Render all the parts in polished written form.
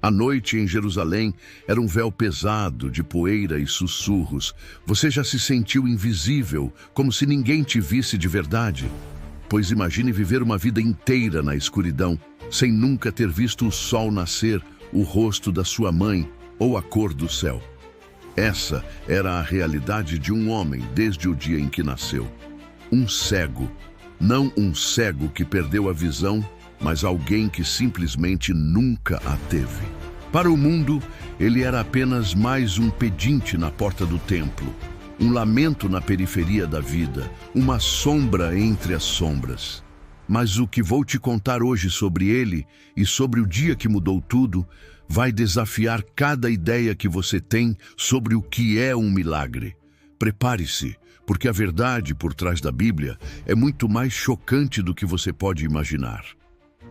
A noite em Jerusalém era um véu pesado de poeira e sussurros. Você já se sentiu invisível, como se ninguém te visse de verdade? Pois imagine viver uma vida inteira na escuridão, sem nunca ter visto o sol nascer, o rosto da sua mãe ou a cor do céu. Essa era a realidade de um homem desde o dia em que nasceu. Um cego, não um cego que perdeu a visão, mas alguém que simplesmente nunca a teve. Para o mundo, ele era apenas mais um pedinte na porta do templo, um lamento na periferia da vida, uma sombra entre as sombras. Mas o que vou te contar hoje sobre ele e sobre o dia que mudou tudo, vai desafiar cada ideia que você tem sobre o que é um milagre. Prepare-se, porque a verdade por trás da Bíblia é muito mais chocante do que você pode imaginar.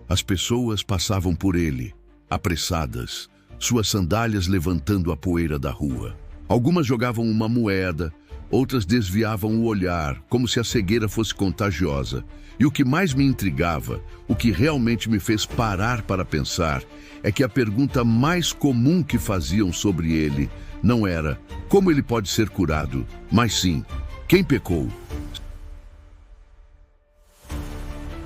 As pessoas passavam por ele, apressadas, suas sandálias levantando a poeira da rua. Algumas jogavam uma moeda, outras desviavam o olhar, como se a cegueira fosse contagiosa. E o que mais me intrigava, o que realmente me fez parar para pensar, é que a pergunta mais comum que faziam sobre ele não era como ele pode ser curado, mas sim, quem pecou?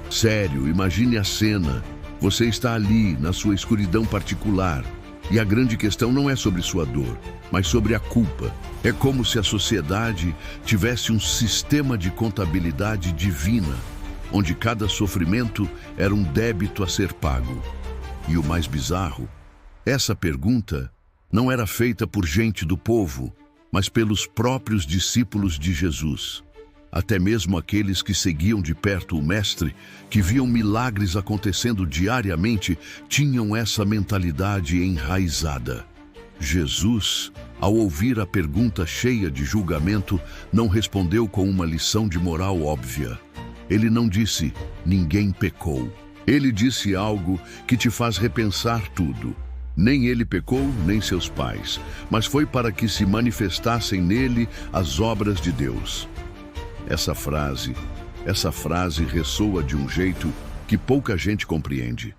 Sério, imagine a cena. Você está ali, na sua escuridão particular, e a grande questão não é sobre sua dor, mas sobre a culpa. É como se a sociedade tivesse um sistema de contabilidade divina, onde cada sofrimento era um débito a ser pago. E o mais bizarro, essa pergunta não era feita por gente do povo, mas pelos próprios discípulos de Jesus. Até mesmo aqueles que seguiam de perto o Mestre, que viam milagres acontecendo diariamente, tinham essa mentalidade enraizada. Jesus, ao ouvir a pergunta cheia de julgamento, não respondeu com uma lição de moral óbvia. Ele não disse, ninguém pecou. Ele disse algo que te faz repensar tudo. Nem ele pecou, nem seus pais, mas foi para que se manifestassem nele as obras de Deus. Essa frase ressoa de um jeito que pouca gente compreende.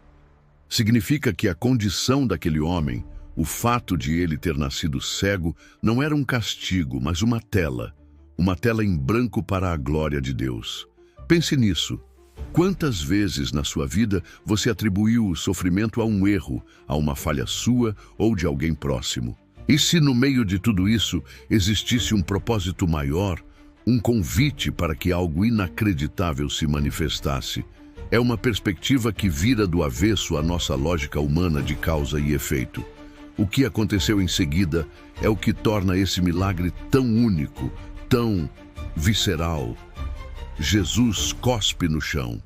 Significa que a condição daquele homem, o fato de ele ter nascido cego, não era um castigo, mas uma tela em branco para a glória de Deus. Pense nisso. Quantas vezes na sua vida você atribuiu o sofrimento a um erro, a uma falha sua ou de alguém próximo? E se no meio de tudo isso existisse um propósito maior, um convite para que algo inacreditável se manifestasse? É uma perspectiva que vira do avesso a nossa lógica humana de causa e efeito. O que aconteceu em seguida é o que torna esse milagre tão único, tão visceral. Jesus cospe no chão.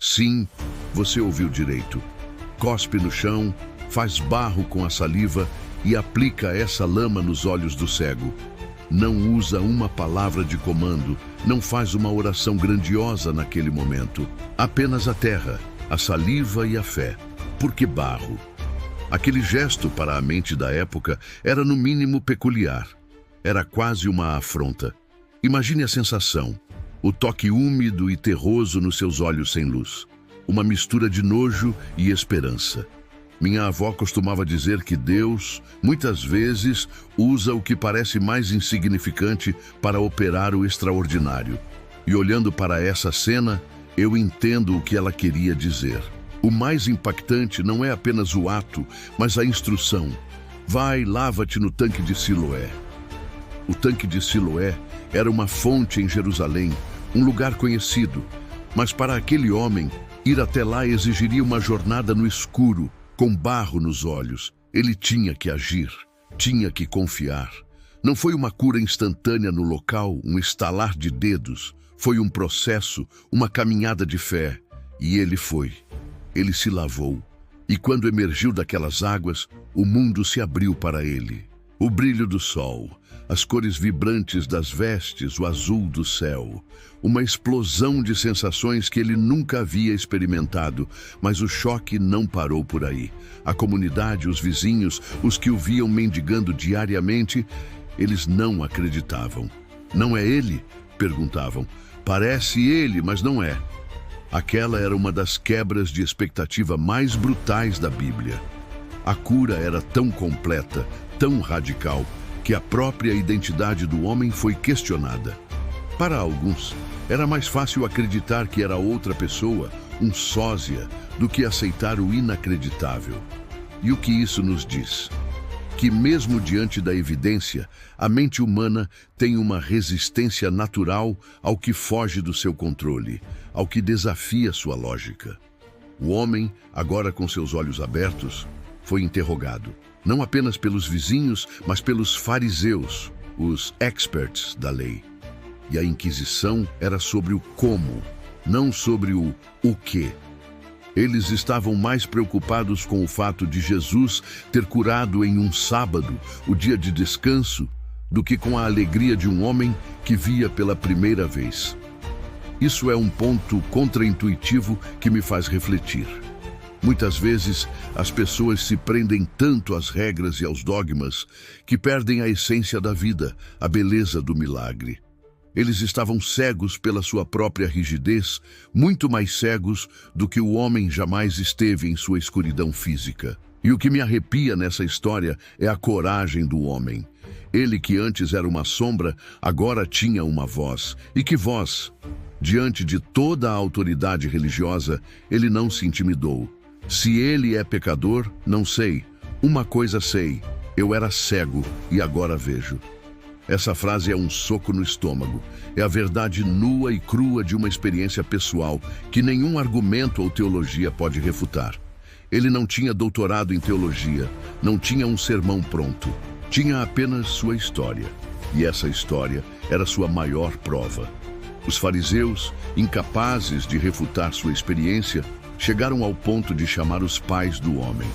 Sim, você ouviu direito. Cospe no chão, faz barro com a saliva e aplica essa lama nos olhos do cego. Não usa uma palavra de comando, não faz uma oração grandiosa naquele momento. Apenas a terra, a saliva e a fé. Por que barro? Aquele gesto para a mente da época era no mínimo peculiar. Era quase uma afronta. Imagine a sensação. O toque úmido e terroso nos seus olhos sem luz. Uma mistura de nojo e esperança. Minha avó costumava dizer que Deus, muitas vezes, usa o que parece mais insignificante para operar o extraordinário. E olhando para essa cena, eu entendo o que ela queria dizer. O mais impactante não é apenas o ato, mas a instrução. Vai, lava-te no tanque de Siloé. O tanque de Siloé era uma fonte em Jerusalém, um lugar conhecido. Mas para aquele homem, ir até lá exigiria uma jornada no escuro, com barro nos olhos. Ele tinha que agir, tinha que confiar. Não foi uma cura instantânea no local, um estalar de dedos. Foi um processo, uma caminhada de fé. E ele foi. Ele se lavou. E quando emergiu daquelas águas, o mundo se abriu para ele. O brilho do sol, as cores vibrantes das vestes, o azul do céu. Uma explosão de sensações que ele nunca havia experimentado, mas o choque não parou por aí. A comunidade, os vizinhos, os que o viam mendigando diariamente, eles não acreditavam. Não é ele? Perguntavam. Parece ele, mas não é. Aquela era uma das quebras de expectativa mais brutais da Bíblia. A cura era tão completa, tão radical, que a própria identidade do homem foi questionada. Para alguns, era mais fácil acreditar que era outra pessoa, um sósia, do que aceitar o inacreditável. E o que isso nos diz? Que mesmo diante da evidência, a mente humana tem uma resistência natural ao que foge do seu controle, ao que desafia sua lógica. O homem, agora com seus olhos abertos, foi interrogado, não apenas pelos vizinhos, mas pelos fariseus, os experts da lei. E a Inquisição era sobre o como, não sobre o quê. Eles estavam mais preocupados com o fato de Jesus ter curado em um sábado, o dia de descanso, do que com a alegria de um homem que via pela primeira vez. Isso é um ponto contraintuitivo que me faz refletir. Muitas vezes, as pessoas se prendem tanto às regras e aos dogmas que perdem a essência da vida, a beleza do milagre. Eles estavam cegos pela sua própria rigidez, muito mais cegos do que o homem jamais esteve em sua escuridão física. E o que me arrepia nessa história é a coragem do homem. Ele que antes era uma sombra, agora tinha uma voz. E que voz? Diante de toda a autoridade religiosa, ele não se intimidou. Se ele é pecador, não sei. Uma coisa sei, eu era cego e agora vejo. Essa frase é um soco no estômago. É a verdade nua e crua de uma experiência pessoal que nenhum argumento ou teologia pode refutar. Ele não tinha doutorado em teologia, não tinha um sermão pronto. Tinha apenas sua história. E essa história era sua maior prova. Os fariseus, incapazes de refutar sua experiência, chegaram ao ponto de chamar os pais do homem.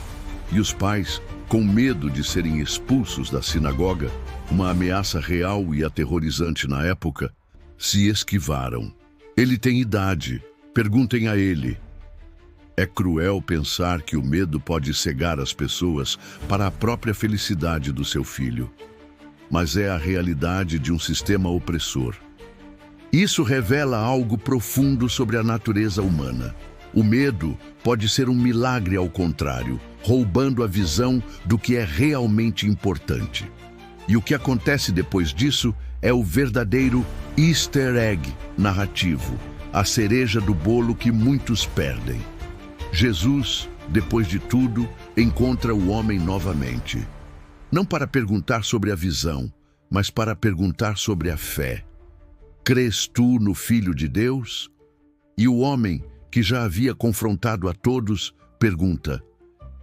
E os pais, com medo de serem expulsos da sinagoga, uma ameaça real e aterrorizante na época, se esquivaram. Ele tem idade, perguntem a ele. É cruel pensar que o medo pode cegar as pessoas para a própria felicidade do seu filho. Mas é a realidade de um sistema opressor. Isso revela algo profundo sobre a natureza humana. O medo pode ser um milagre ao contrário, roubando a visão do que é realmente importante. E o que acontece depois disso é o verdadeiro easter egg narrativo, a cereja do bolo que muitos perdem. Jesus, depois de tudo, encontra o homem novamente. Não para perguntar sobre a visão, mas para perguntar sobre a fé. Crês tu no Filho de Deus? E o homem, que já havia confrontado a todos, pergunta: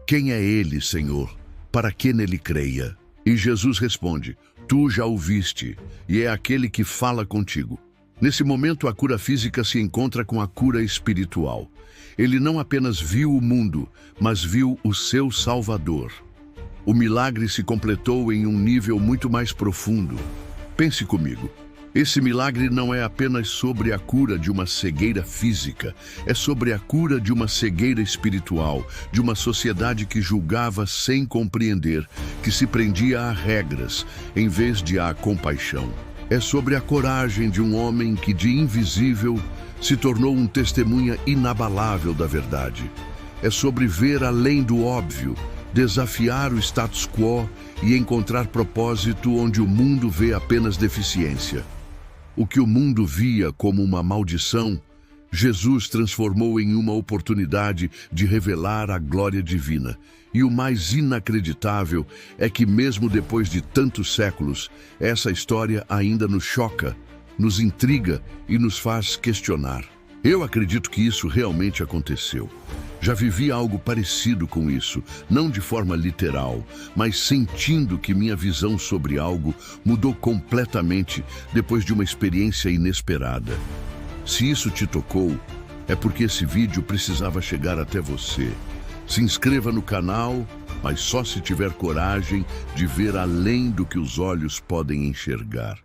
quem é ele, Senhor, para que nele creia? E Jesus responde: tu já o viste, e é aquele que fala contigo. Nesse momento, a cura física se encontra com a cura espiritual. Ele não apenas viu o mundo, mas viu o seu Salvador. O milagre se completou em um nível muito mais profundo. Pense comigo. Esse milagre não é apenas sobre a cura de uma cegueira física, é sobre a cura de uma cegueira espiritual, de uma sociedade que julgava sem compreender, que se prendia a regras, em vez de à compaixão. É sobre a coragem de um homem que, de invisível, se tornou um testemunha inabalável da verdade. É sobre ver além do óbvio, desafiar o status quo e encontrar propósito onde o mundo vê apenas deficiência. O que o mundo via como uma maldição, Jesus transformou em uma oportunidade de revelar a glória divina. E o mais inacreditável é que, mesmo depois de tantos séculos, essa história ainda nos choca, nos intriga e nos faz questionar. Eu acredito que isso realmente aconteceu. Já vivi algo parecido com isso, não de forma literal, mas sentindo que minha visão sobre algo mudou completamente depois de uma experiência inesperada. Se isso te tocou, é porque esse vídeo precisava chegar até você. Se inscreva no canal, mas só se tiver coragem de ver além do que os olhos podem enxergar.